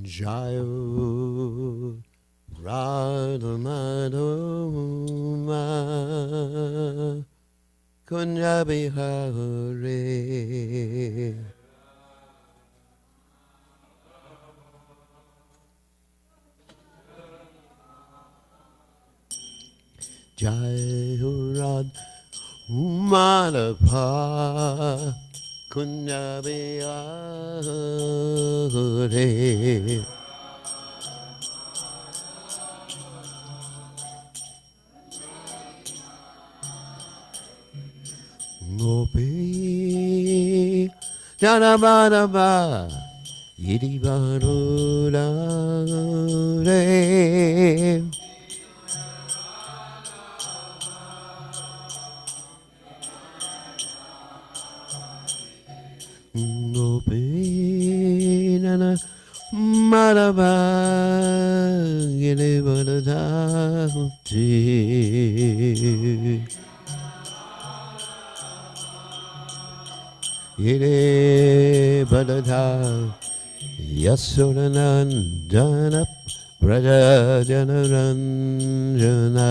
Jayo Radha Madhuma Kunya Bihari Jayo Radha Madhava Kunya Bihari Gopi Janabadaba Yiribarura Re Gopi Nana Madaba Yiribarura Yere Badadha Yasodanandana Braja Janaranjana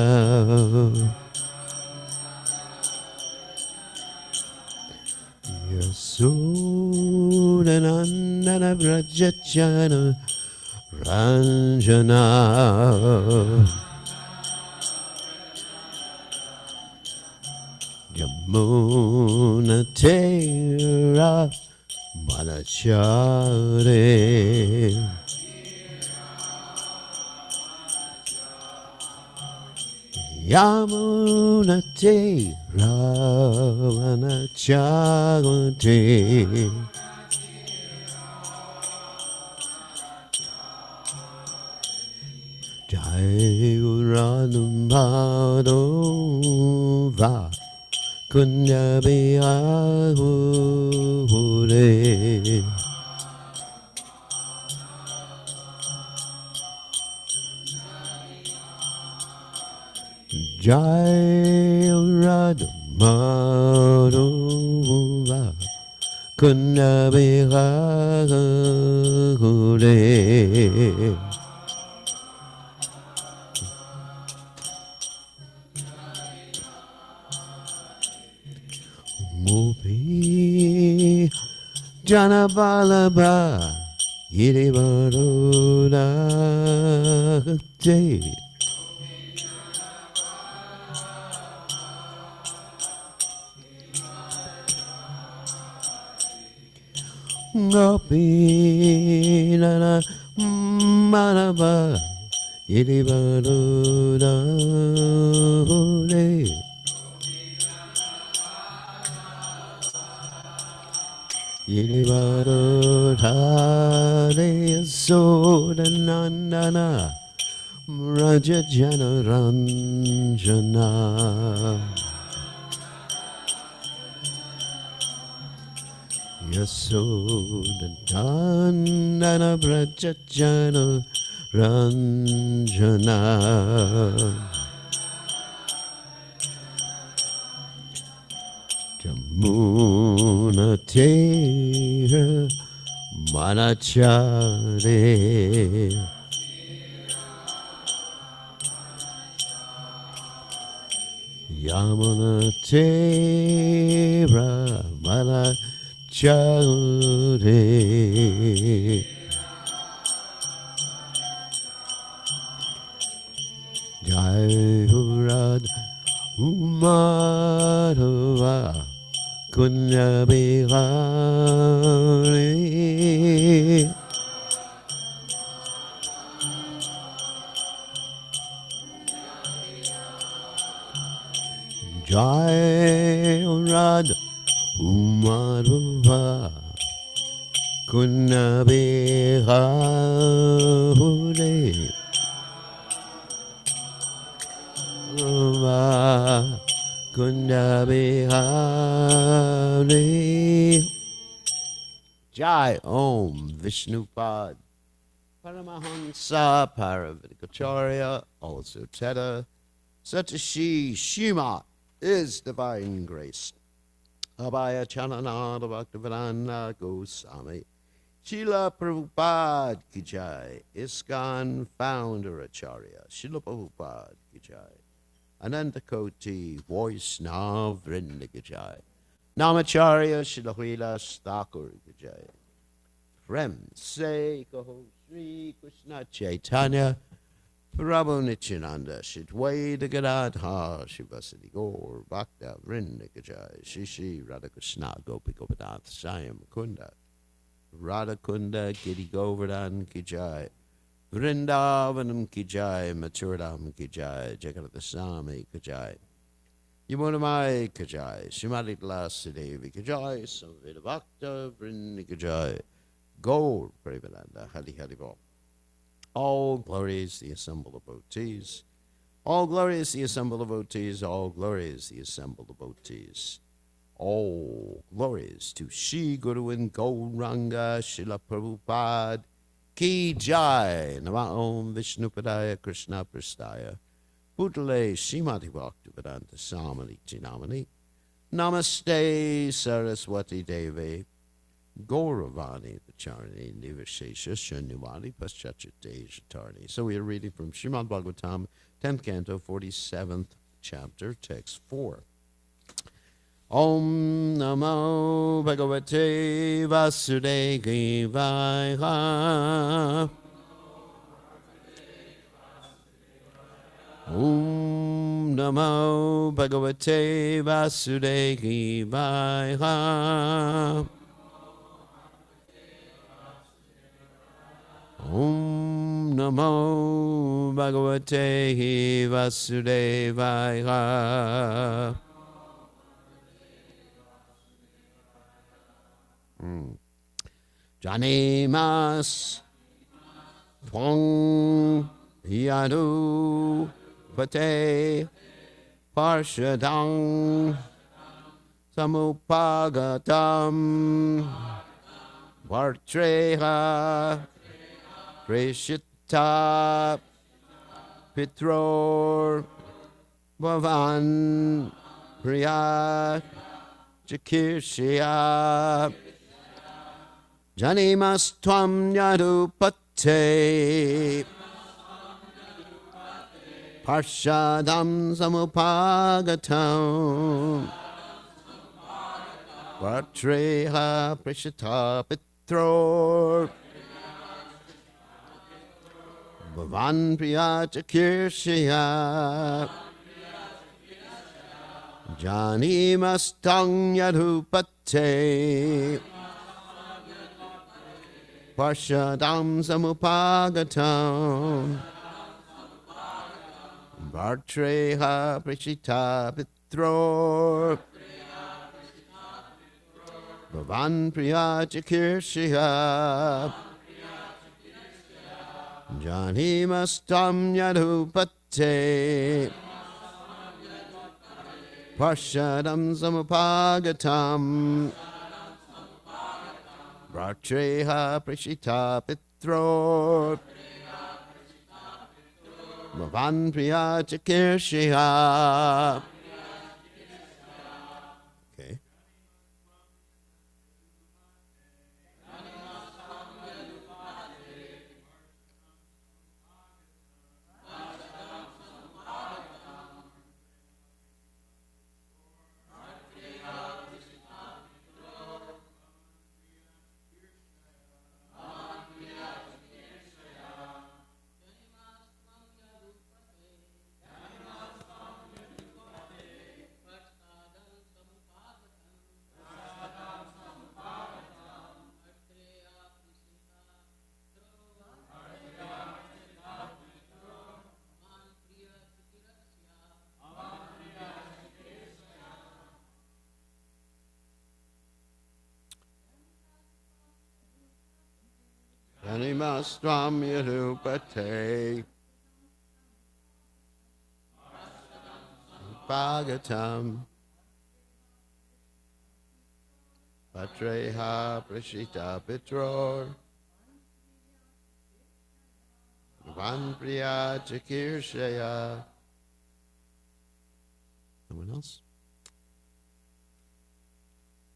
Yasodanandana Braja Janaranjana Yamuna Tera Manachare Yamuna Tera Manachare Jai Uranummadova Kunya Bihure Jai Radha Madhava Kunya Bihure Gopi Janabalaba Yiribaruna Te Gopi Nana Manaba Yiribaruna Te Yirivarudhare Sodanandana Raja Janaranjana Yasodanandana Raja Janaranjana Jamuna Tera Manachare Yamuna Tera Manachare Jai Radha Madhava Kunya Bihari Jai Radha Madhava Kunya Bihari Kunya Bihari Jai Om Vishnupad Paramahansa Paravidikacharya also Teta Satashi Shima is divine grace Abhaya Chananada Bhaktivedanta Goswami Srila Prabhupada ki jai. ISKCON founder Acharya. Srila Prabhupada ki jai. Ananta Koti Vaishnava Vrinda ki jai. Namacharya Srila Huilas Thakur ki jai. Prem se kaho Sri Krishna Chaitanya Prabhu Nityananda Shidwaita Gadadha Shivasati Gaur Bhakta Vrinda ki jai. Shri Shri Radhakrishna Gopi Gopinath Sayam Kunda Radha Kunda Giri Govardhan ki jai. Vrindavanam ki jai, Mathuradam ki jai, Jagannath Swami ki jai, Yamunamai ki jai, Srimati Lasadevi ki jai, Samveda Bhakta Vrinda ki jai, Gaur Premananda Hari Hari Bol. All glories the assembled devotees, all glories the assembled devotees, all glories the assembled devotees. All glories to Shri Guru and Gauranga Srila Prabhupada Ki Jai. Nama Om Vishnupadaya Krishna Prastaya Bhutale Srimati Bhaktivedanta Samani Chinamani Namaste Saraswati Devi Gauravani Pacharani Nivashesha Shanyavani Paschachate Shatarni. So we are reading from Srimad Bhagavatam, 10th canto, 47th chapter, text 4. Om Namo Bhagavate Vasudevaya. Om Namo Bhagavate Vasudevaya. Om Namo Bhagavate Vasudevaya. Janimas Twang Yadu Pate Parshadang Samupagatam Vartreha Preshita Pitror Bhavan Priya Chakirshya Janimas Tvam Yadupate Parshadam Samupagatam Vartreha Preshita Pitror Bhavan Priya Chakirshya Janimas Tvam Yadupate Parshadam Samupagatam Vartreha Preshita Pitror Bhavan Priya Chakirshya Janimastam Yadupate Parshadam Samupagatam Vartreha Preshita Pitror Bhavan Priya Chakirshya. Okay. Animastram Yadupate Bhagatam Patreha Prashita Pitror Bhavan Priya Chakirshaya. Someone else?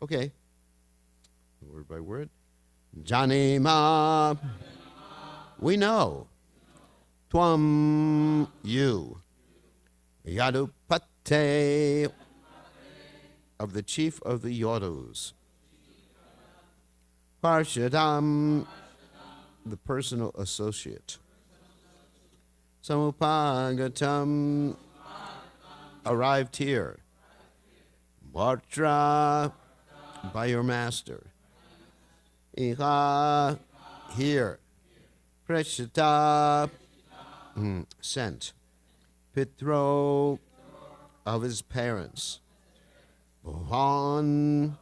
Okay. Word by word. Janima, we know. Tvam, you. Yadupate, of the chief of the Yadus. Parshadam, the personal associate. Samupagatam, arrived here. Vatra, by your master. Iha, here. Preshita, sent. Pitro, of his parents. Bhavan,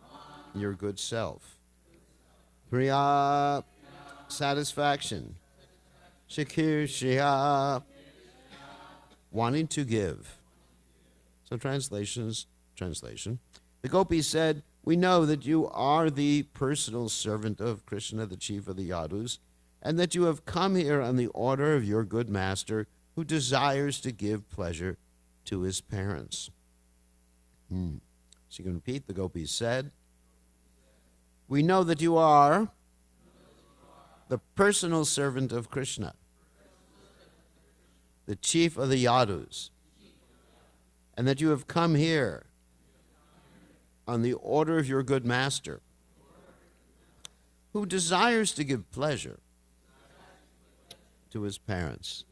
your good self. Priya, satisfaction. Shakir Shia, wanting to give. So translation. The gopis said, we know that you are the personal servant of Krishna, the chief of the Yadus, and that you have come here on the order of your good master who desires to give pleasure to his parents. So you can repeat, the gopis said, we know that you are the personal servant of Krishna, the chief of the Yadus, and that you have come here on the order of your good master, who desires to give pleasure to his parents.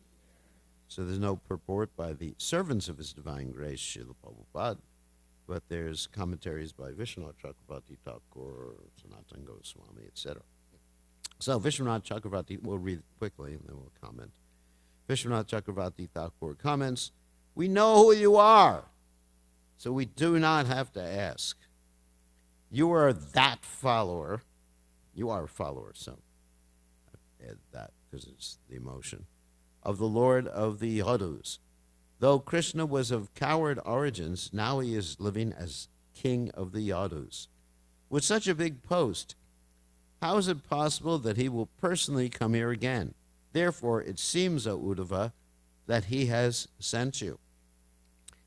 So there's no purport by the servants of his divine grace, Srila Prabhupada, but there's commentaries by Vishwanath Chakravarti Thakur, Sanatana Goswami, etc. So Vishwanath Chakravarti, we'll read it quickly and then we'll comment. Vishwanath Chakravarti Thakur comments, we know who you are, so we do not have to ask. You are that follower. You are a follower, so I add that because it's the emotion of the Lord of the Yadus. Though Krishna was of coward origins, now he is living as king of the Yadus. With such a big post, how is it possible that he will personally come here again? Therefore, it seems, O Uddhava, that he has sent you.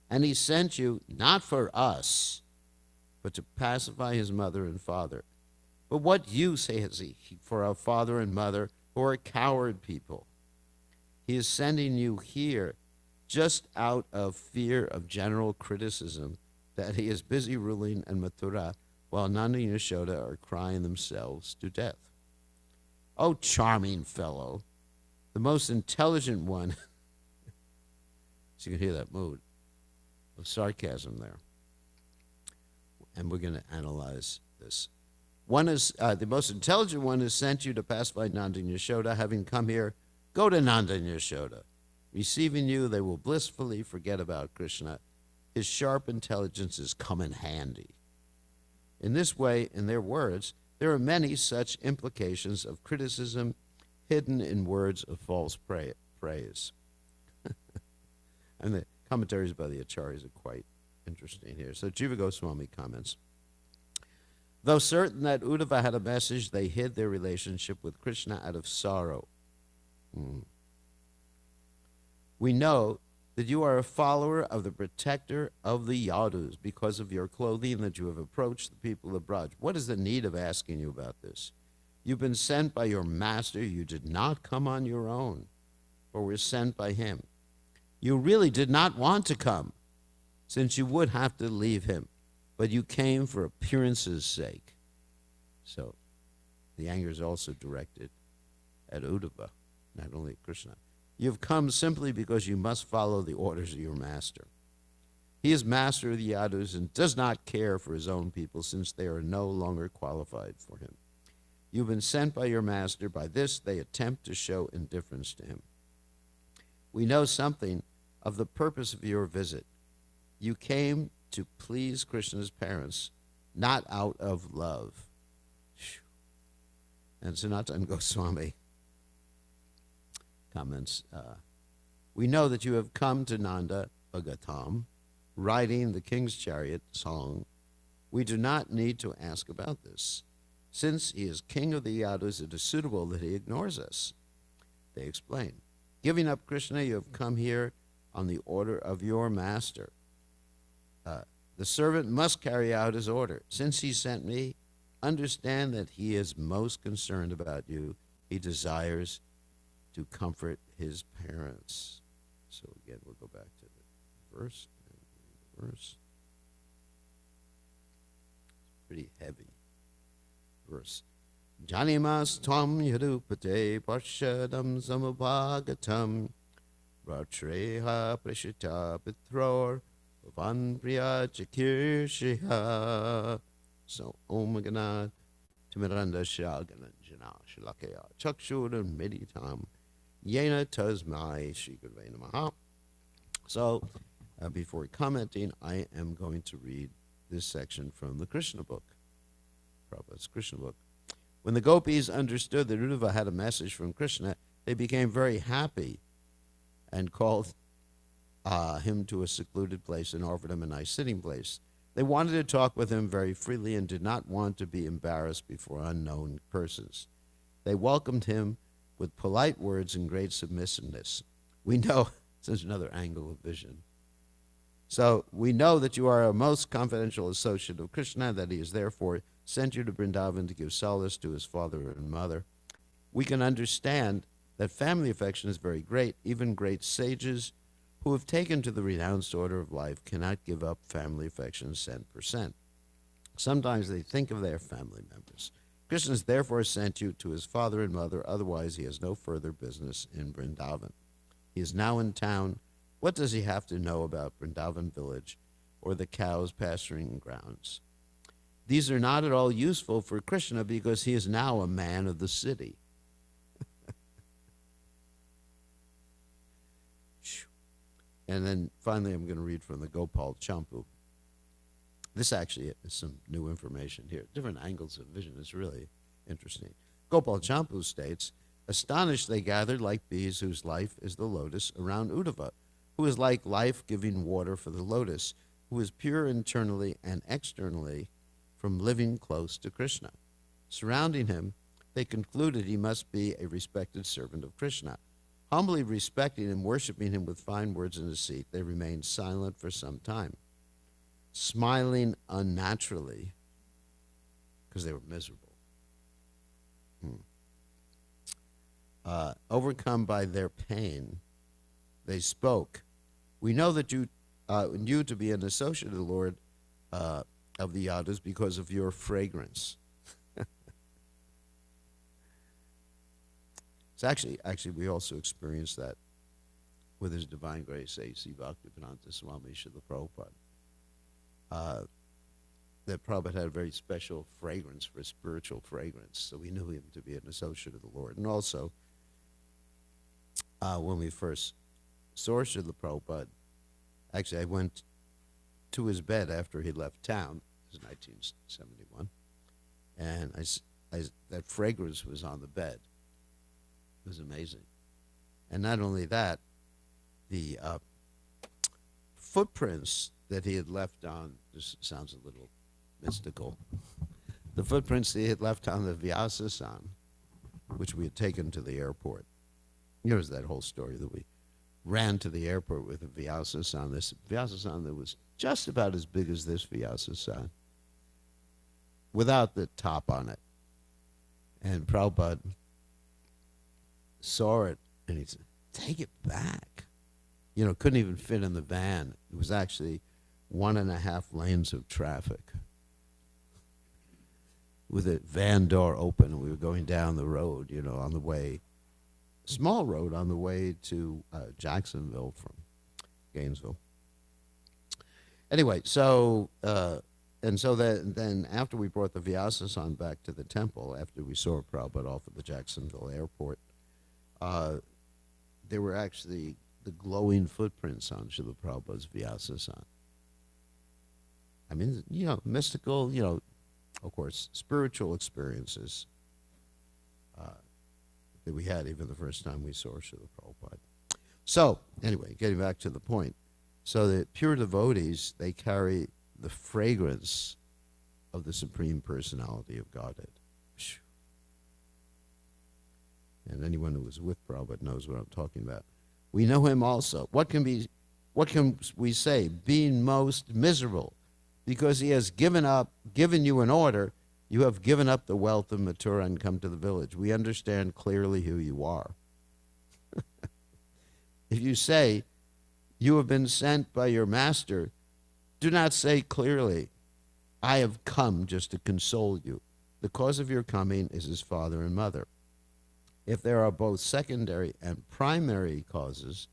And he sent you not for us, but to pacify his mother and father. But what use has he for our father and mother who are coward people? He is sending you here just out of fear of general criticism that he is busy ruling in Mathura while Nanda and Yashoda are crying themselves to death. Oh, charming fellow, the most intelligent one. So you can hear that mood of sarcasm there. And we're going to analyze this. One is, the most intelligent one has sent you to pacify Nanda and Yashoda. Having come here, go to Nanda and Yashoda. Receiving you, they will blissfully forget about Krishna. His sharp intelligence has come in handy. In this way, in their words, there are many such implications of criticism hidden in words of false praise. And the commentaries by the acharyas are quite interesting here. So Jiva Goswami comments, though certain that Uddhava had a message, they hid their relationship with Krishna out of sorrow. We know that you are a follower of the protector of the Yadus because of your clothing, that you have approached the people of Braj. What is the need of asking you about this? You've been sent by your master. You did not come on your own, or were sent by him. You really did not want to come, since you would have to leave him, but you came for appearance's sake. So the anger is also directed at Uddhava, not only at Krishna. You've come simply because you must follow the orders of your master. He is master of the Yadus and does not care for his own people, since they are no longer qualified for him. You've been sent by your master. By this, they attempt to show indifference to him. We know something of the purpose of your visit. You came to please Krishna's parents, not out of love. And Sanatana Goswami comments, we know that you have come to Nanda Bhagatam, riding the king's chariot song. We do not need to ask about this. Since he is king of the Yadus, it is suitable that he ignores us. They explain, giving up Krishna, you have come here on the order of your master. The servant must carry out his order. Since he sent me, understand that he is most concerned about you. He desires to comfort his parents. So again, we'll go back to the verse. Verse. Pretty heavy verse. Janimas tvam yadupate parshadam samabhagatam ratreha prashita pitror vanpriya chakirshiha. So Om Ganad Timiranda Shagananjana Shalakaya Chakshura Meditam Yena Tasmai Shri Gurve Namaha. So before commenting, I am going to read this section from the Krishna book, Prabhupada's Krishna book. When the gopis understood that Uddhava had a message from Krishna, they became very happy and called him to a secluded place and offered him a nice sitting place. They wanted to talk with him very freely and did not want to be embarrassed before unknown persons. They welcomed him with polite words and great submissiveness. We know, this is another angle of vision. So we know that you are a most confidential associate of Krishna, that he has therefore sent you to Vrindavan to give solace to his father and mother. We can understand that family affection is very great. Even great sages who have taken to the renounced order of life cannot give up family affection cent%. Sometimes they think of their family members. Krishna has therefore sent you to his father and mother, otherwise he has no further business in Vrindavan. He is now in town. What does he have to know about Vrindavan village or the cows pasturing grounds? These are not at all useful for Krishna because he is now a man of the city. And then finally I'm going to read from the Gopal Champu. This actually is some new information here. Different angles of vision is really interesting. Gopal Champu states, astonished they gathered like bees whose life is the lotus around Uddhava, who is like life-giving water for the lotus, who is pure internally and externally from living close to Krishna. Surrounding him, they concluded he must be a respected servant of Krishna. Humbly respecting and worshiping him with fine words in his seat, they remained silent for some time, smiling unnaturally because they were miserable. Overcome by their pain, they spoke. We know that you to be an associate of the Lord of the Yadus because of your fragrance. So actually, we also experienced that with His Divine Grace, A.C. Bhaktivedanta Swami Srila Prabhupada. That Prabhupada had a very special fragrance for spiritual fragrance, so we knew him to be an associate of the Lord. And also, when we first saw Srila Prabhupada, actually I went to his bed after he left town. It was 1971, and that fragrance was on the bed. It was amazing. And not only that, the footprints that he had left on, this sounds a little mystical, the footprints that he had left on the Vyasasan, which we had taken to the airport. Here's that whole story that we ran to the airport with a Vyasasan, this Vyasasan that was just about as big as this Vyasasan, without the top on it. And Prabhupada saw it, and he said, take it back. You know, couldn't even fit in the van. It was actually 1.5 lanes of traffic with a van door open, and we were going down the road, you know, on the way, small road on the way to Jacksonville from Gainesville. Anyway, so, then after we brought the Vyasasan back to the temple, after we saw Prabhupada off at the Jacksonville airport, there were actually the glowing footprints on Srila Prabhupada's Vyasasan. I mean, you know, mystical, you know, of course, spiritual experiences that we had even the first time we saw Srila Prabhupada. So, anyway, getting back to the point. So the pure devotees, they carry the fragrance of the Supreme Personality of Godhead. And anyone who was with Prabhupada knows what I'm talking about. We know him also. What can we say? Being most miserable, because he has given you an order, You have given up the wealth of Mathura and come to the village. We understand clearly who you are. If you say, you have been sent by your master, do not say clearly, I have come just to console you. The cause of your coming is his father and mother. If there are both secondary and primary causes,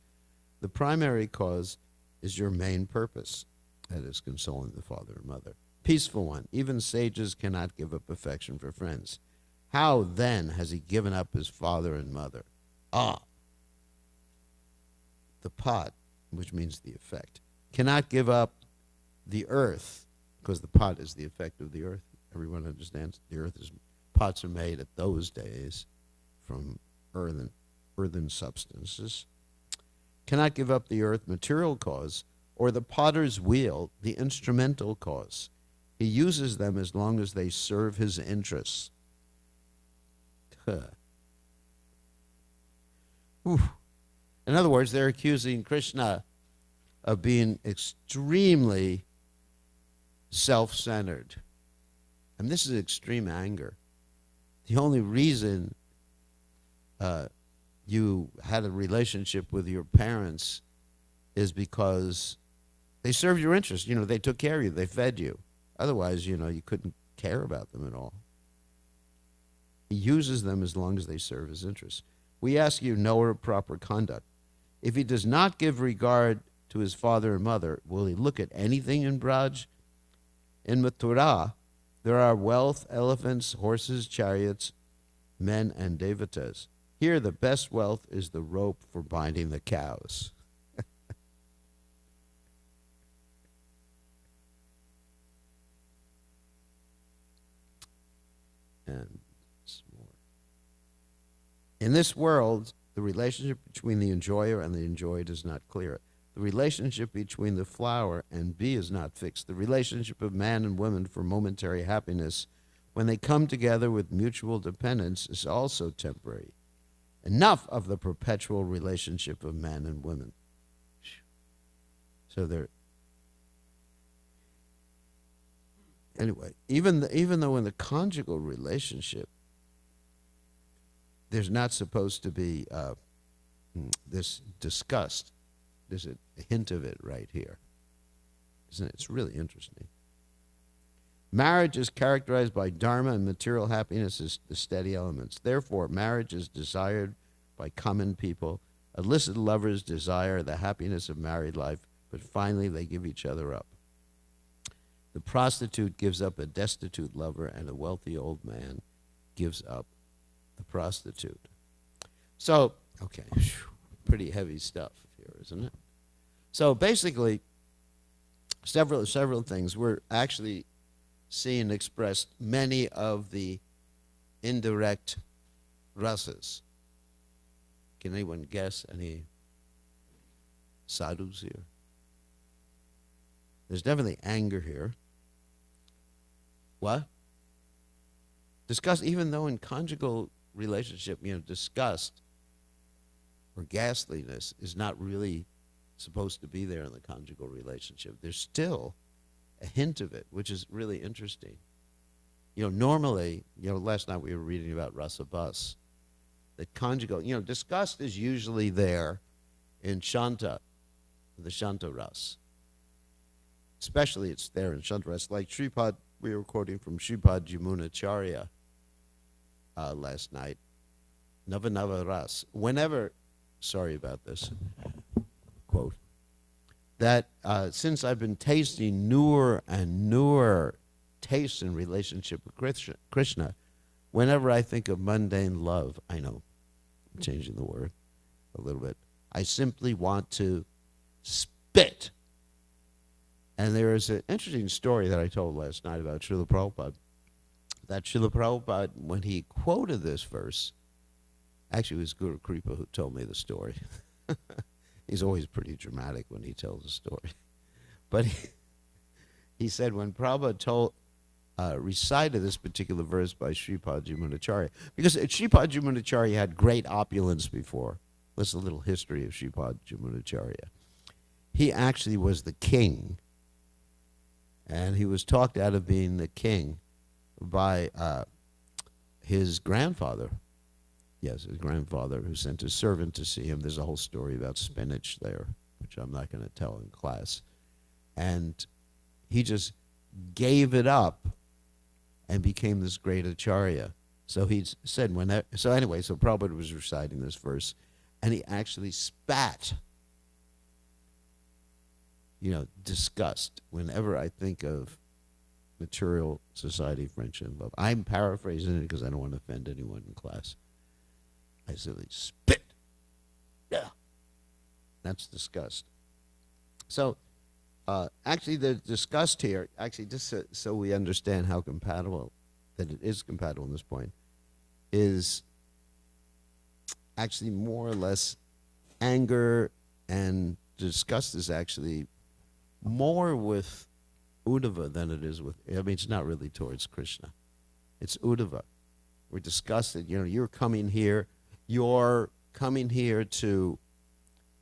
the primary cause is your main purpose, that is, consoling the father and mother. Peaceful one, even sages cannot give up affection for friends. How then has he given up his father and mother? Ah, the pot, which means the effect, cannot give up the earth, because the pot is the effect of the earth. Everyone understands the earth is, pots are made at those days from earthen substances. Cannot give up the earth, material cause, or the potter's wheel, the instrumental cause. He uses them as long as they serve his interests. In other words, they're accusing Krishna of being extremely self-centered. And this is extreme anger. The only reason you had a relationship with your parents is because they served your interests. You know, they took care of you. They fed you. Otherwise, you know, you couldn't care about them at all. He uses them as long as they serve his interests. We ask you, knower of proper conduct. If he does not give regard to his father and mother, will he look at anything in Braj? In Mathura, there are wealth, elephants, horses, chariots, men, and devatas. Here, the best wealth is the rope for binding the cows. And more. In this world, the relationship between the enjoyer and the enjoyed is not clear. The relationship between the flower and bee is not fixed. The relationship of man and woman for momentary happiness, when they come together with mutual dependence, is also temporary. Enough of the perpetual relationship of man and women. So they're anyway, even though in the conjugal relationship, there's not supposed to be this disgust. There's a hint of it right here. Isn't it? It's really interesting. Marriage is characterized by dharma, and material happiness is the steady elements. Therefore, marriage is desired by common people. Illicit lovers desire the happiness of married life, but finally they give each other up. The prostitute gives up a destitute lover, and a wealthy old man gives up the prostitute. So, okay, pretty heavy stuff here, isn't it? So basically, several things. We're actually seeing expressed many of the indirect rasas. Can anyone guess any sadhus here? There's definitely anger here. What? Disgust, even though in conjugal relationship, you know, disgust or ghastliness is not really supposed to be there in the conjugal relationship. There's still a hint of it, which is really interesting. You know, normally, you know, last night we were reading about rasa bus, that conjugal, you know, disgust is usually there in Shanta, the Shanta ras. Especially it's there in Shanta ras. Like Sripad, we were quoting from Sripad Jamunacharya last night. Nava ras. Whenever, sorry about this quote, that since I've been tasting newer and newer tastes in relationship with Krishna, whenever I think of mundane love, I know, I'm changing the word a little bit, I simply want to spit. And there is an interesting story that I told last night about Srila Prabhupada, that Srila Prabhupada, when he quoted this verse, actually it was Guru Kripa who told me the story. He's always pretty dramatic when he tells a story. But he said when Prabhupada recited this particular verse by Sripad Jamunacharya, because Sripad Jamunacharya had great opulence before. This is a little history of Sripad Jamunacharya. He actually was the king, and he was talked out of being the king by his grandfather. Yes, his grandfather, who sent his servant to see him. There's a whole story about spinach there, which I'm not going to tell in class. And he just gave it up and became this great acharya. So he said, so Prabhupada was reciting this verse, and he actually spat, disgust. Whenever I think of material, society, friendship, and love, I'm paraphrasing it because I don't want to offend anyone in class. I said, spit. Yeah. That's disgust. So, actually, the disgust here, just so we understand how compatible, that it is compatible in this point, is actually more or less anger, and disgust is actually more with Uddhava than it is with, it's not really towards Krishna. It's Uddhava. We're disgusted. You're coming here to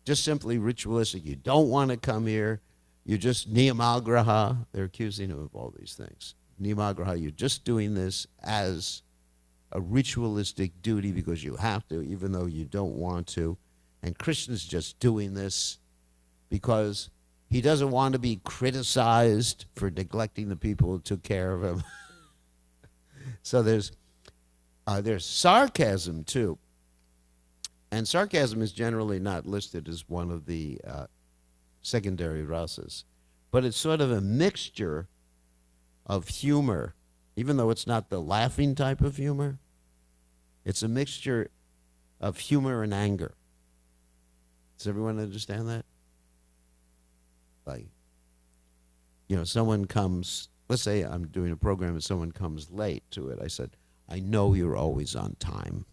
just simply ritualistic. You don't want to come here. You're just niyamagraha. They're accusing him of all these things. Niyamagraha, you're just doing this as a ritualistic duty because you have to, even though you don't want to. And Krishna's just doing this because he doesn't want to be criticized for neglecting the people who took care of him. So there's sarcasm too. And sarcasm is generally not listed as one of the secondary rasas. But it's sort of a mixture of humor, even though it's not the laughing type of humor. It's a mixture of humor and anger. Does everyone understand that? Like, someone comes, let's say I'm doing a program and someone comes late to it. I said, I know you're always on time.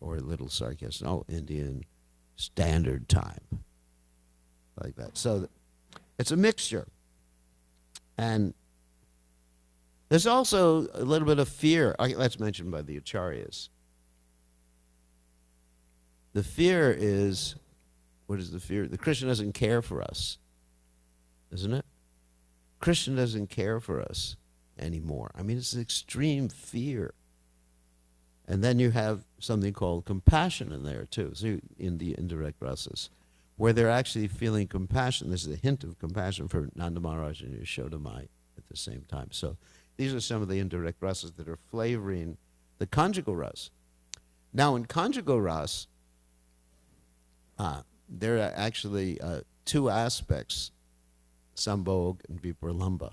Or a little sarcasm. Oh, Indian Standard Time. Like that. So it's a mixture. And there's also a little bit of fear. That's mentioned by the acharyas. The fear is, what is the fear? The Krishna doesn't care for us, isn't it? Krishna doesn't care for us anymore. It's an extreme fear. And then you have something called compassion in there too, so in the indirect rasas, where they're actually feeling compassion. There's a hint of compassion for Nanda Maharaj and Yashoda Mai at the same time. So these are some of the indirect rasas that are flavoring the conjugal ras. Now in conjugal ras, there are actually two aspects, sambhog and vipralamba.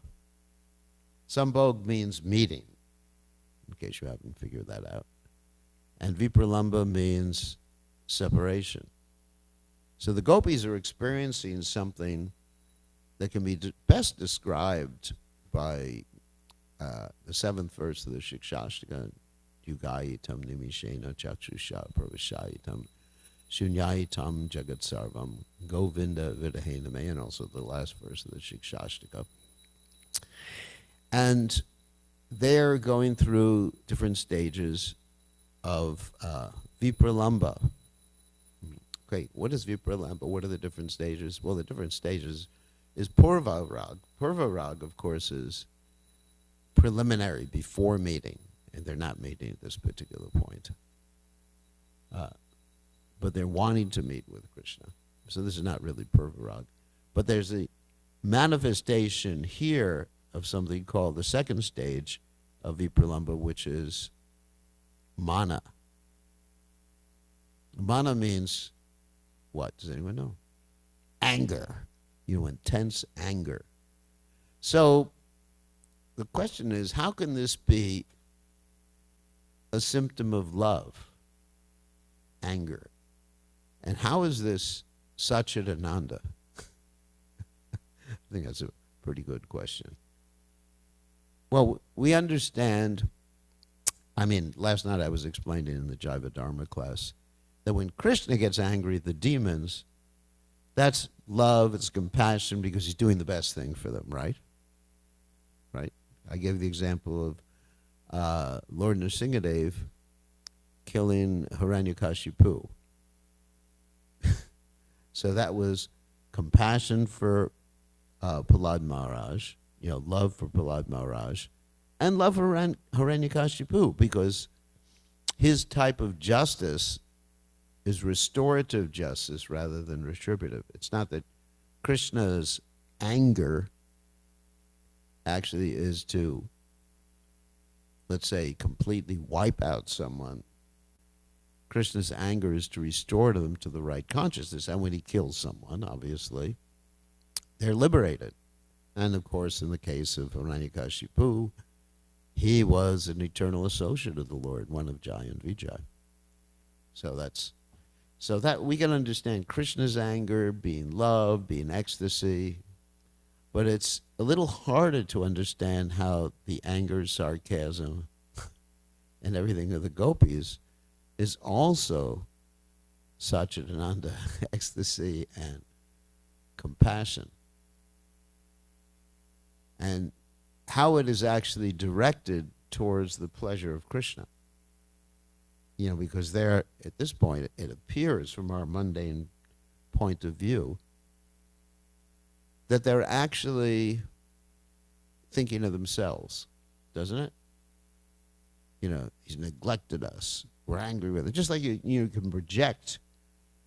Sambhog means meeting, in case you haven't figured that out. And vipralamba means separation. So the gopis are experiencing something that can be best described by the seventh verse of the Shikshashtaka, Yugayitam nimishena chakshusha pravashayitam shunyayitam jagat sarvam govinda vidahename, and also the last verse of the Shikshashtaka. And they're going through different stages of vipralamba. Okay, what is vipralamba? What are the different stages? Well, the different stages is purva rag. Purva rag, of course, is preliminary, before meeting, and they're not meeting at this particular point. But they're wanting to meet with Krishna. So this is not really purva rag. But there's a manifestation here of something called the second stage of vipralamba, which is mana. Mana means what? Does anyone know? Anger. Intense anger. So the question is, how can this be a symptom of love? Anger. And how is this Satchidananda? I think that's a pretty good question. Well, we understand, last night I was explaining in the Jaiva Dharma class that when Krishna gets angry at the demons, that's love, it's compassion, because he's doing the best thing for them, right? Right? I gave the example of Lord Nrsingadev killing Hiranyakashipu. So that was compassion for Prahlad Maharaj, love for Prahlad Maharaj, and love for Hiranyakashipu, because his type of justice is restorative justice rather than retributive. It's not that Krishna's anger actually is to, let's say, completely wipe out someone. Krishna's anger is to restore them to the right consciousness. And when he kills someone, obviously, they're liberated. And of course, in the case of Hiranyakashipu, he was an eternal associate of the Lord, one of Jai and Vijay. So that we can understand Krishna's anger being love, being ecstasy, but it's a little harder to understand how the anger, sarcasm, and everything of the gopis is also Satchidananda, ecstasy and compassion. And how it is actually directed towards the pleasure of Krishna. Because there, at this point, it appears from our mundane point of view that they're actually thinking of themselves, doesn't it? He's neglected us. We're angry with it. Just like you can project.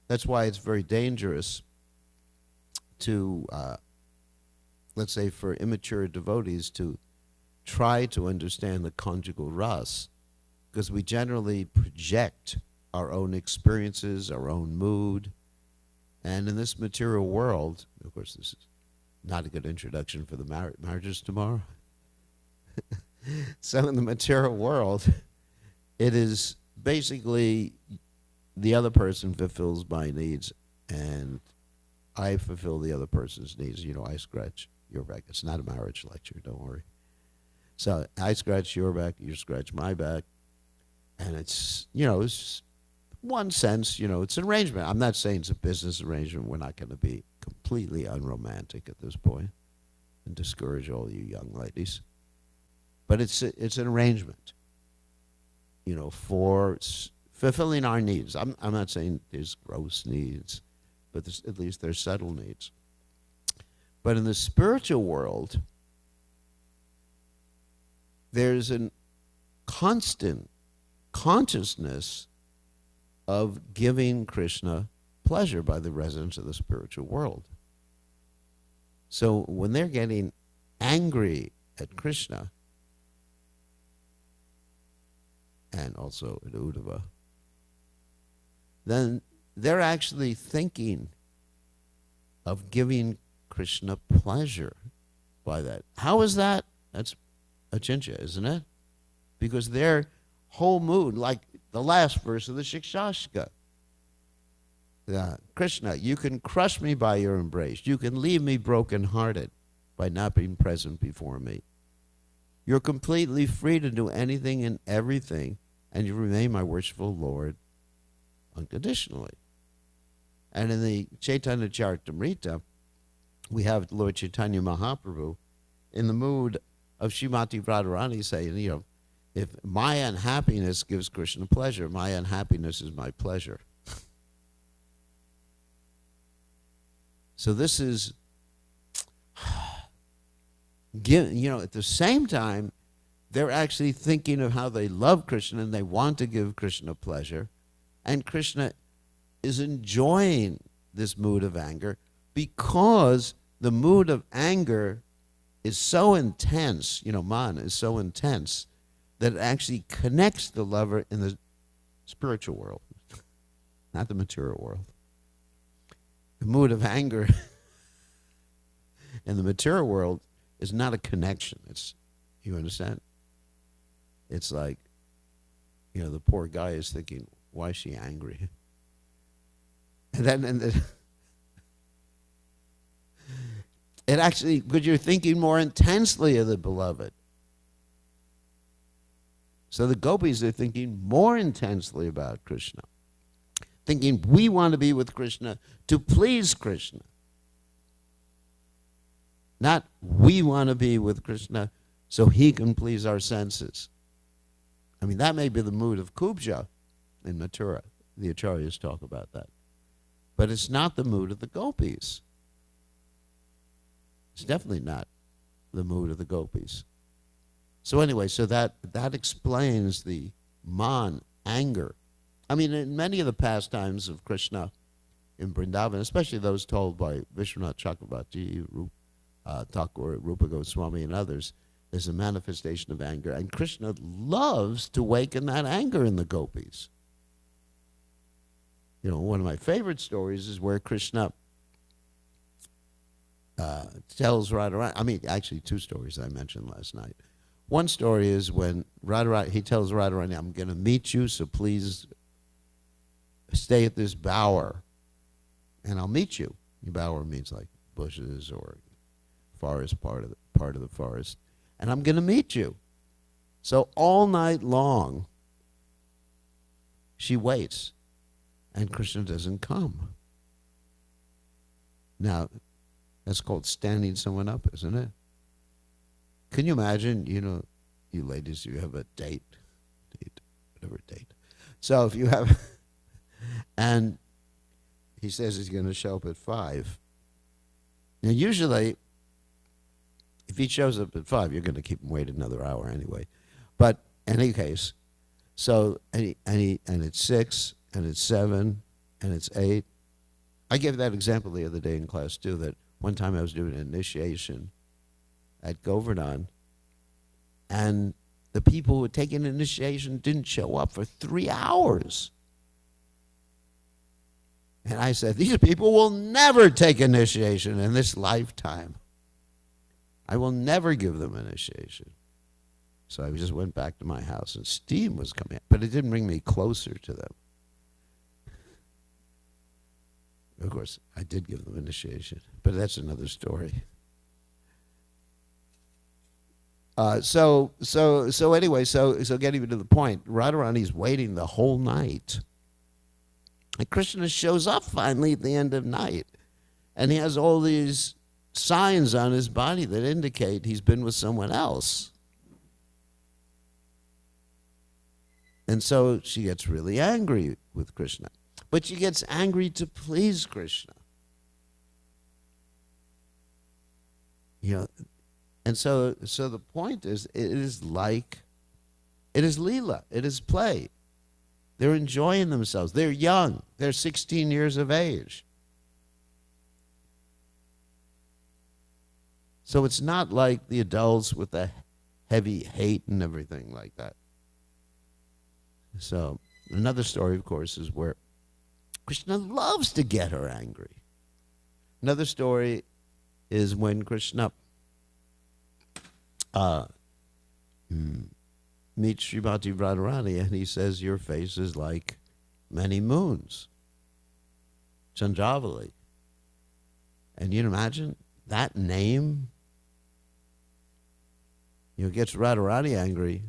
That's why it's very dangerous to, let's say, for immature devotees to try to understand the conjugal ras, because we generally project our own experiences, our own mood. And in this material world, of course, this is not a good introduction for the marriages tomorrow. So in the material world, it is basically the other person fulfills my needs, and I fulfill the other person's needs. I scratch your back. It's not a marriage lecture, don't worry. So I scratch your back, you scratch my back, and it's, it's one sense, it's an arrangement. I'm not saying it's a business arrangement. We're not going to be completely unromantic at this point and discourage all you young ladies. But it's an arrangement, for fulfilling our needs. I'm not saying there's gross needs, but at least there's subtle needs. But in the spiritual world, there's a constant consciousness of giving Krishna pleasure by the residents of the spiritual world. So when they're getting angry at Krishna, and also at Uddhava, then they're actually thinking of giving Krishna pleasure by that. How is that? That's achincha, isn't it? Because their whole mood, like the last verse of the Shikshashka, Krishna, you can crush me by your embrace. You can leave me broken-hearted by not being present before me. You're completely free to do anything and everything, and you remain my worshipful Lord unconditionally. And in the Chaitanya Charitamrita, we have Lord Chaitanya Mahaprabhu in the mood of Srimati Radharani saying, if my unhappiness gives Krishna pleasure, my unhappiness is my pleasure. So this is, at the same time, they're actually thinking of how they love Krishna and they want to give Krishna pleasure. And Krishna is enjoying this mood of anger because the mood of anger is so intense, man is so intense, that it actually connects the lover in the spiritual world, not the material world. The mood of anger in the material world is not a connection. You understand? It's like, the poor guy is thinking, why is she angry? And it actually, because you're thinking more intensely of the beloved. So the gopis are thinking more intensely about Krishna, thinking we want to be with Krishna to please Krishna. Not we want to be with Krishna so he can please our senses. I mean, that may be the mood of Kubja in Mathura. The acharyas talk about that. But it's not the mood of the gopis. It's definitely not. the mood of the gopis. So anyway, so that explains the man, anger. I mean, in many of the pastimes of Krishna in Vrindavan, especially those told by Vishwanath Chakravarti, Thakur, Rupa Goswami, and others, there's a manifestation of anger. And Krishna loves to waken that anger in the gopis. You know, one of my favorite stories is where Krishna tells Radharani, I mean, actually two stories I mentioned last night. One story is when Radharani, he tells Radharani, I'm going to meet you, so please stay at this bower, and I'll meet you. The bower means like bushes or forest, part of the forest. And I'm going to meet you. So all night long, she waits, and Krishna doesn't come. Now, that's called standing someone up, isn't it? Can you imagine, you know, you ladies, you have a date, whatever date. So if you have, and he says he's going to show up at 5. Now, usually, if he shows up at 5, you're going to keep him wait another hour anyway. But in any case, so and it's 6, and it's 7, and it's 8. I gave that example the other day in class too. That one time I was doing an initiation at Govardhan, and the people who had taken initiation didn't show up for 3 hours. And I said, these people will never take initiation in this lifetime. I will never give them initiation. So I just went back to my house, and steam was coming out, but it didn't bring me closer to them. Of course, I did give them initiation, but that's another story. So anyway, getting to the point, Radharani's waiting the whole night. And Krishna shows up finally at the end of night, and he has all these signs on his body that indicate he's been with someone else. And so she gets really angry with Krishna. But she gets angry to please Krishna. You know, and so the point is, it is Leela, it is play. They're enjoying themselves. They're young. They're 16 years of age. So it's not like the adults with the heavy hate and everything like that. So another story, of course, is where Krishna loves to get her angry. Another story is when Krishna meets Srimati Radharani, and he says, your face is like many moons, Chandravali. And you can imagine that name, you know, gets Radharani angry.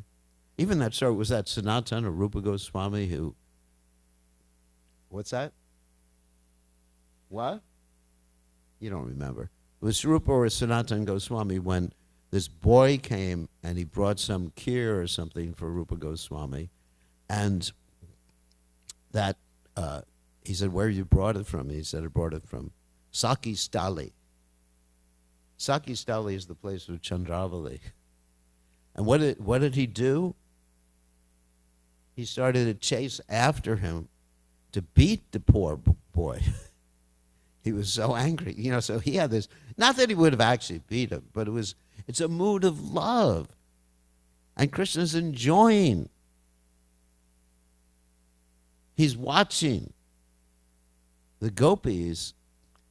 Even that story, was that Sanatana or Rupa Goswami who, what's that? What? You don't remember. It was Rupa or Sanatana Goswami when this boy came and he brought some kheer or something for Rupa Goswami, and that he said, where you brought it from? He said, I brought it from Saki Stali. Saki Stali is the place of Chandravali. And what did he do? He started to chase after him to beat the poor boy. He was so angry, you know, so he had this, not that he would have actually beat him, but it's a mood of love. And Krishna's enjoying. He's watching the gopis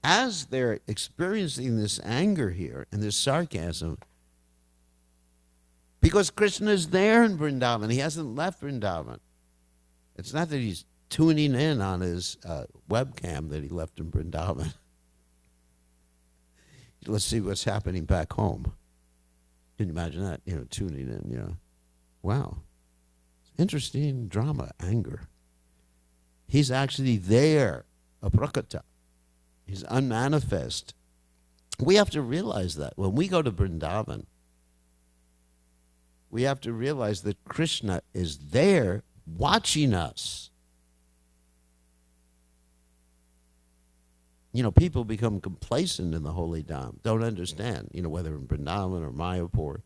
as they're experiencing this anger here and this sarcasm, because Krishna is there in Vrindavan. He hasn't left Vrindavan. It's not that he's tuning in on his webcam that he left in Vrindavan. Let's see what's happening back home. Can you imagine that? You know, tuning in, you know. Wow. Interesting drama, anger. He's actually there, aprakata. He's unmanifest. We have to realize that. When we go to Vrindavan, we have to realize that Krishna is there watching us. People become complacent in the holy dham, don't understand, whether in Vrindavan or Mayapur.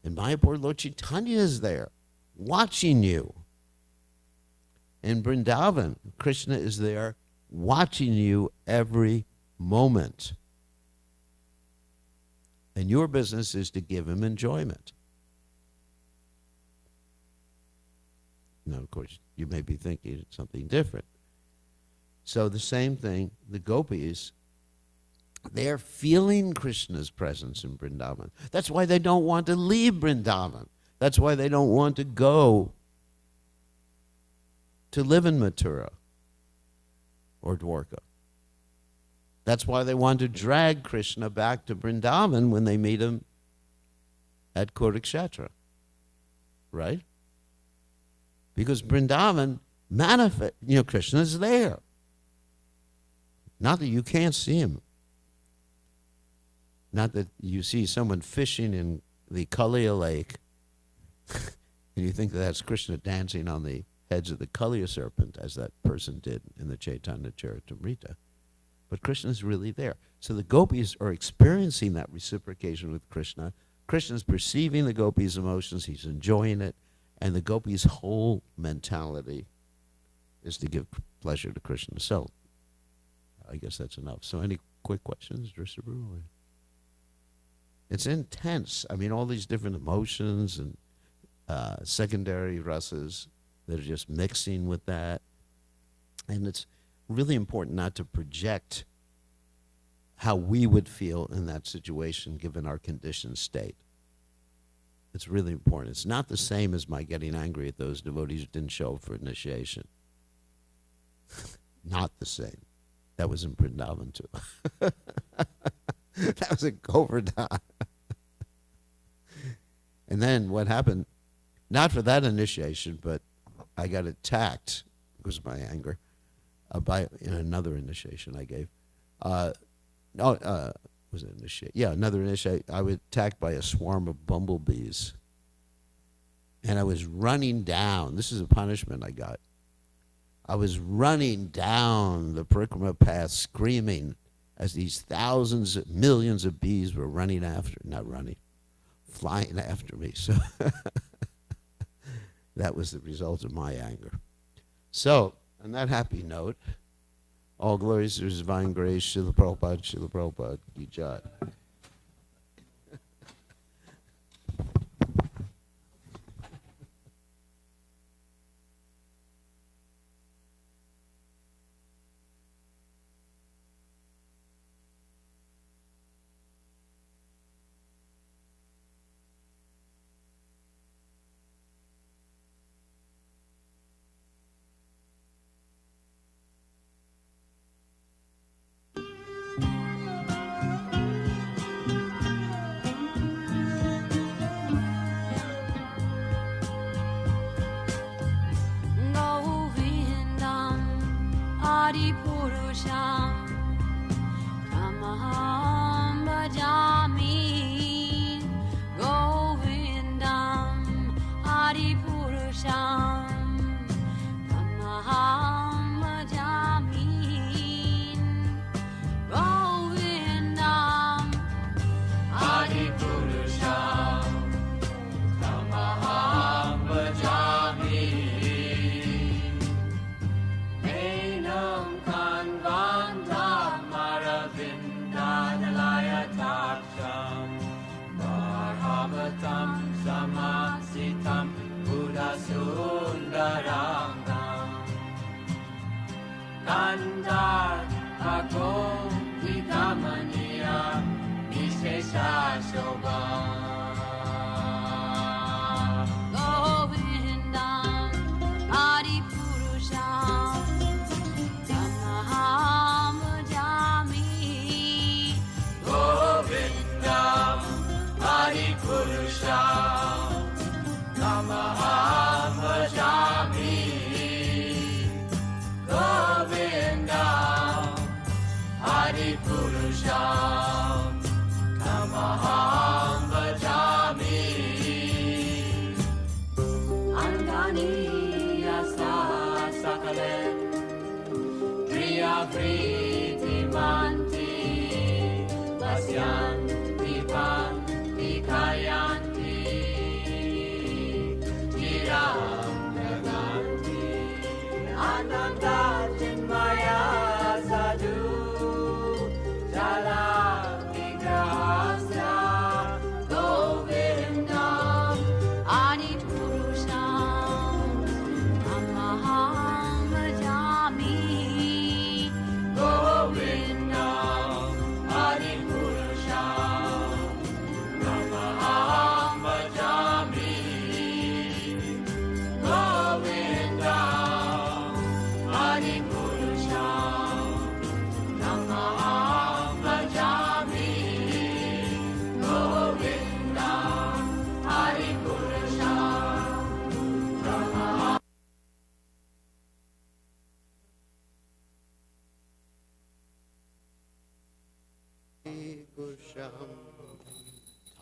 In Mayapur, Lord Chaitanya is there, watching you. In Vrindavan, Krishna is there, watching you every moment. And your business is to give him enjoyment. Now, of course, you may be thinking something different. So the same thing, the gopis, they're feeling Krishna's presence in Vrindavan. That's why they don't want to leave Vrindavan. That's why they don't want to go to live in Mathura or Dwarka. That's why they want to drag Krishna back to Vrindavan when they meet him at Kurukshetra. Right? Because Vrindavan Krishna is there. Not that you can't see him. Not that you see someone fishing in the Kaliya lake and you think that's Krishna dancing on the heads of the Kaliya serpent, as that person did in the Chaitanya Charitamrita. But Krishna is really there. So the gopis are experiencing that reciprocation with Krishna. Krishna's perceiving the gopis' emotions. He's enjoying it. And the gopis' whole mentality is to give pleasure to Krishna. So I guess that's enough. So any quick questions, Drishabru? It's intense. I mean, all these different emotions and secondary rasas that are just mixing with that. And it's really important not to project how we would feel in that situation given our conditioned state. It's really important. It's not the same as my getting angry at those devotees who didn't show up for initiation. Not the same. That was in Vrindavan too. That was in Govardhan. And then what happened, not for that initiation, but I got attacked because of my anger in another initiation I gave. Was it initiate? Yeah, another initiate. I was attacked by a swarm of bumblebees. And I was running down. This is a punishment I got. I was running down the parikrama path screaming as these thousands, millions of bees were flying after me. So that was the result of my anger. So, on that happy note, all glories to His divine grace, Srila Prabhupada, Ki Jai. Purusham, Tamaham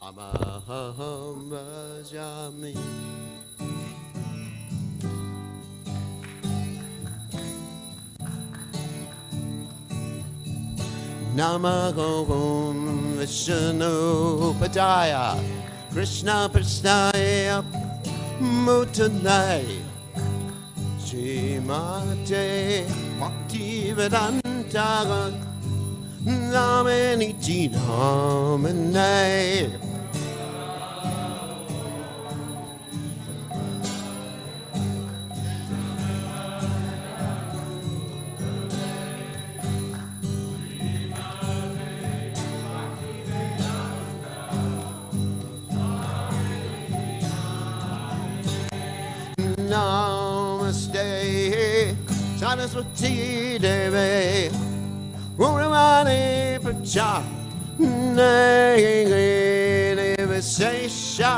Amaham bhajami. Namaho Vishnu Padaya Krishna Prasnaya Mutanai Srimate Bhaktivedanta Namaniti Namanai. Namaste, Saraswati Devi, Guramani Pracha, Nivesesha,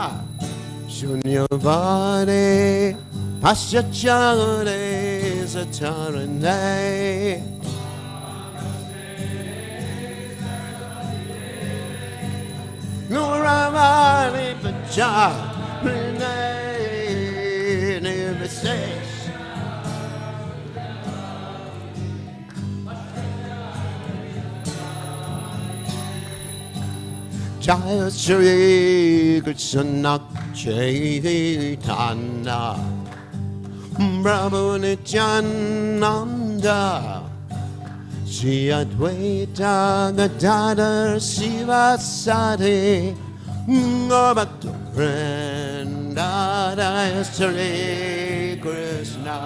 Shunyavani, Paschachare, Satarane. Guramani Pracha, Jaya Shri Krishna Chaitanya Prabhu Nityananda Shri Advaita Gadadhar Sivasati Gaurabhakta Vrinda Jaya Shri Krishna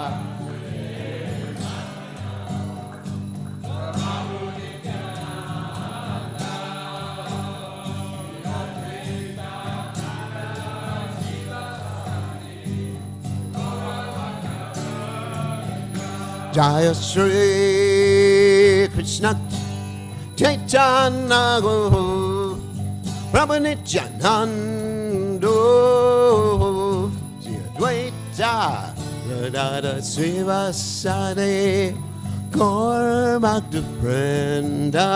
Jaya Shri Krishna Chaitanya Prabhu Nityananda Shri Advaita Gadadhar Sivasati Gaurabhakta Vrinda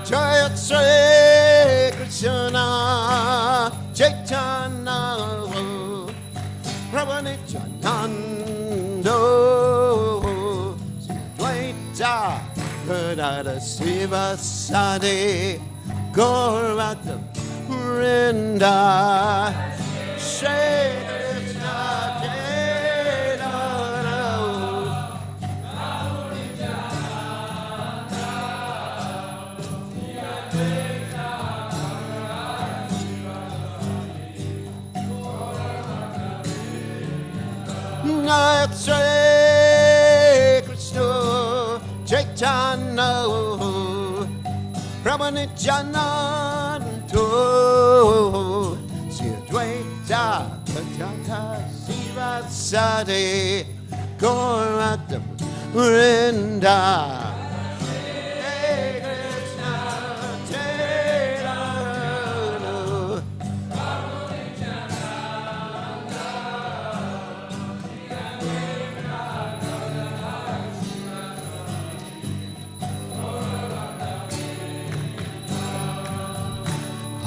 Jaya Shri Krishna Chaitanya Prabhu Nityananda Shri Advaita Gadadhar Sivasati Gaurabhakta Vrinda Shri Krishna Jaya Shri Krishna Chaitanya Prabhu Nityananda Shri Advaita Gadadhar Sivasati Gaurabhakta Vrinda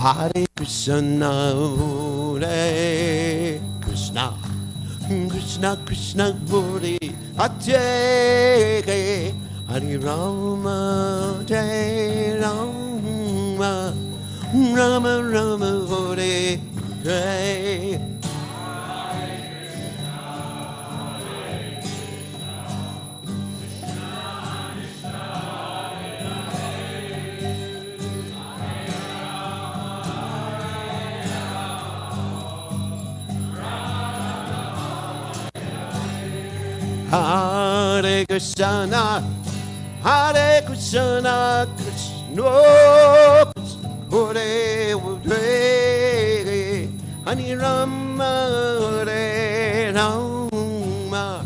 Hare Krishna, Hare Krishna, Krishna Krishna, Hare Hare, Hare Rama, Hare Rama, Rama Rama, Hare Hare. Hare Krishna, Hare Krishna, Krishna Krishna, Hare Hare, Hare Rama, Hare Rama,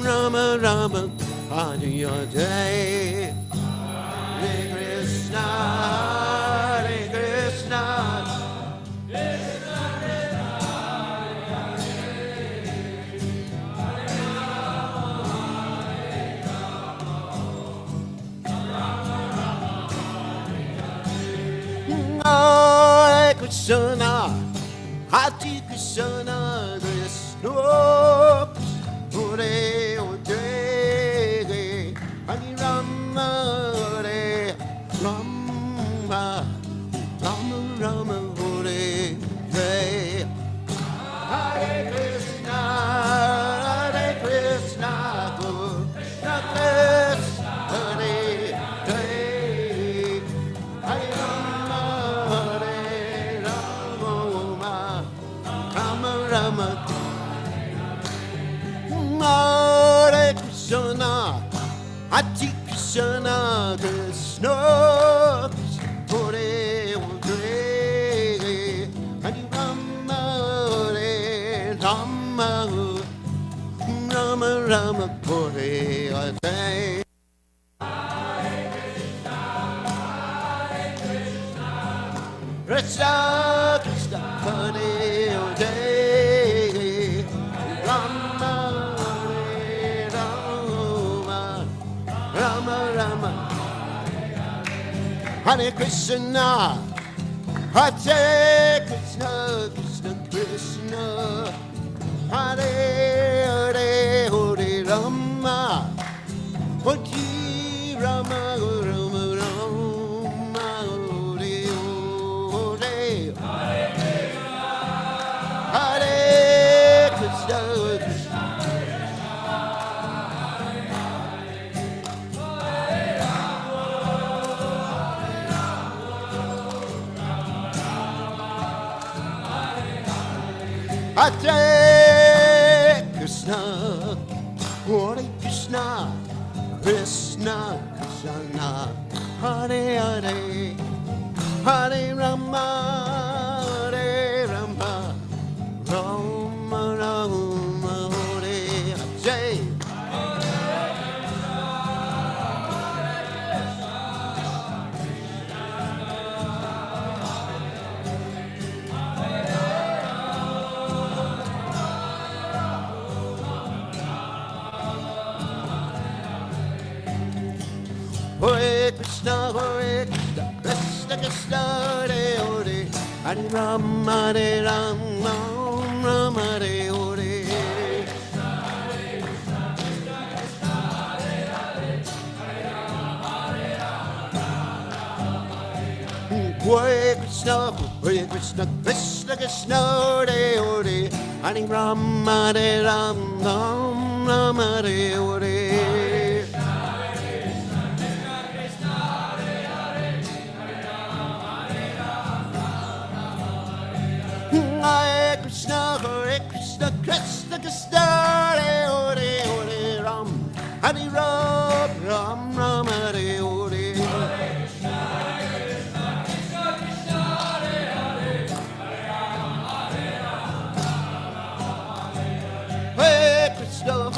Rama Rama, Hare Hare. Hare Krishna. Hare Krishna, Hare Krishna, Krishna Hare Hare, Hare Rama, Hare Rama, Rama Rama, Hare Hare. Hare Krishna, Hare Krishna, Krishna Krishna, Hare Hare, Hare Rama, Hare Rama, Rama Rama. Hare Krishna, Hare Krishna, Krishna Hare Hare, Hare Rama, Hare Rama, Rama Rama, Hare Hare. Krishna Krishna, Hare Hare, Rama, Hare Rama, Rama Rama. Hare Krishna, Hare Krishna, Krishna Krishna, Hare Hare, Hare Rama, Hare Rama, Rama Rama, Hare Hare, Hare Krishna, Krishna. Hare Krishna, Hare Krishna, Krishna Krishna, Hare Hare, Hare Rama, Hare Rama, Rama Rama, Hare Hare. Hare Krishna, Krishna Krishna, Hare Hare, Hare Rama, Hare Rama, Rama Hare Hare. Hare Krishna, Krishna Krishna, Hare Hare, Hare Rama, Hare Rama, Rama Hare Hare. Hare Krishna, Krishna Krishna, Hare Hare, Hare Ram, Hare Ram, Ram Ram, Hare Hare. Hare Krishna,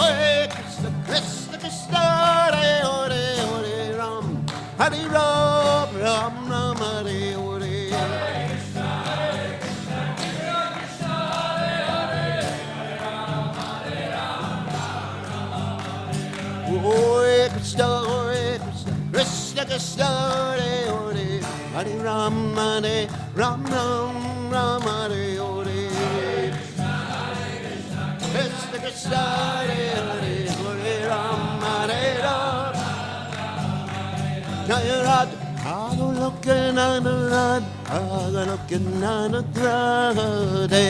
Krishna Krishna, Hare Hare, Hare Ram, Hare Ram, Ram Ram, Hare Hare. Hare Krishna, Krishna Krishna, Hare Hare, Hare Ram, Ram Ram, Hare Hare. Krishna Krishna, Hare Hare, Hare Ram, Hare Ram. Jaya Radha, Agalokananad, Agalokananad Radhe.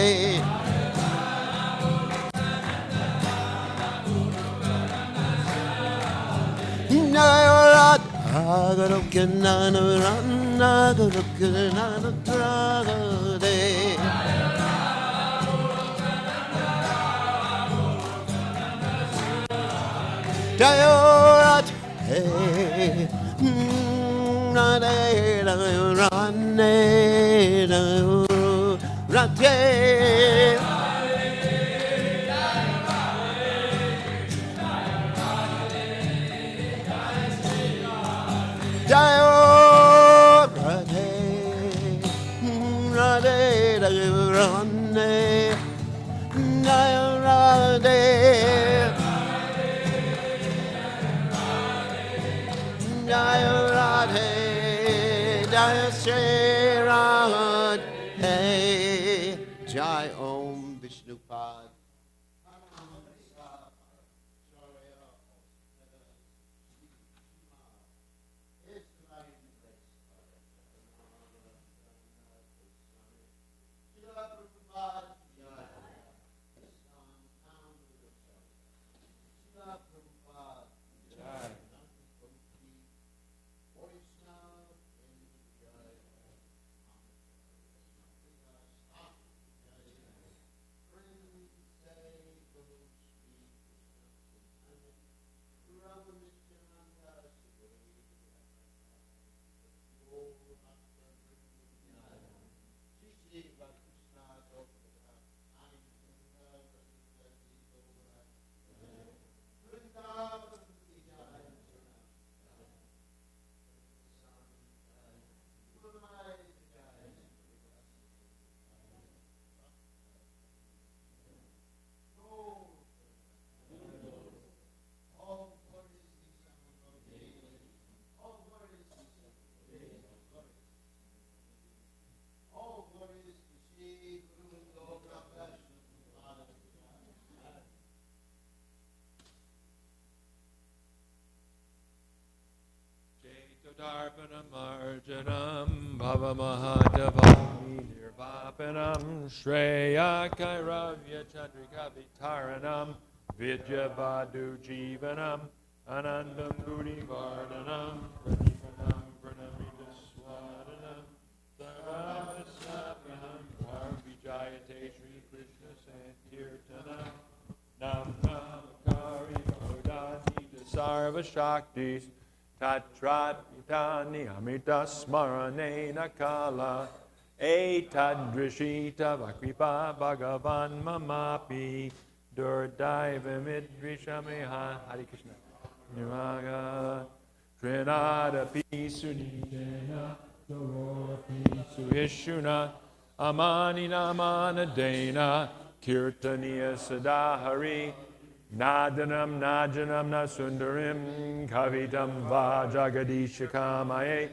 Jaya Radha, Agalokananad, Agalokananad Radhe. Jaya Radha, hey, Radhe, Radhe, Radhe. Jaya Radhe, Jaya Radhe, Jaya Radhe, Jaya Shri Radhe, Jai Om Vishnupad. Darpanam Arjanam Bhavamahadavami Nirvapanam Shreya Kairavya Chandrika Vitaranam Vidyavadu Jivanam Anandam Gudi Vardhanam Pranimanam Pranamita Swadanam Sarvasapyanam Vijayate Shri Krishna Sankirtanam Nam Namakari Bodhani Sarva Shaktis Tatrat Itani Amrita Smaranena Kala Etadrishita Vakripa Bhagavan Mamapi Durdaiva Midrishameha Hare Krishna Niraga Trinada Pisunijena Doropi Suhishuna Amanina Manadena Kirtaniya Sadahari Nadanam Najanam Nasundarim Kavitam Vajagadishakamaye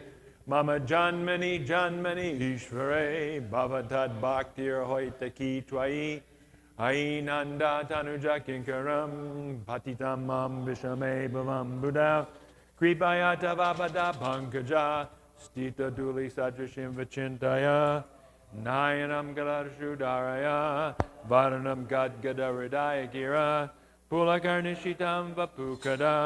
Mama Janmani Janmani Ishvare Bhavatad Bhaktir Hoitaki Twai Ainanda Tanuja Kinkaram Patitam Mam Vishame Bhavam Buddha Kripayata Vabada Pankaja Stita Duli Sadrashim Vachintaya Nayanam Galarashudaraya Varanam Gadgadaridaya Gira Pulakarnishitam Vapukada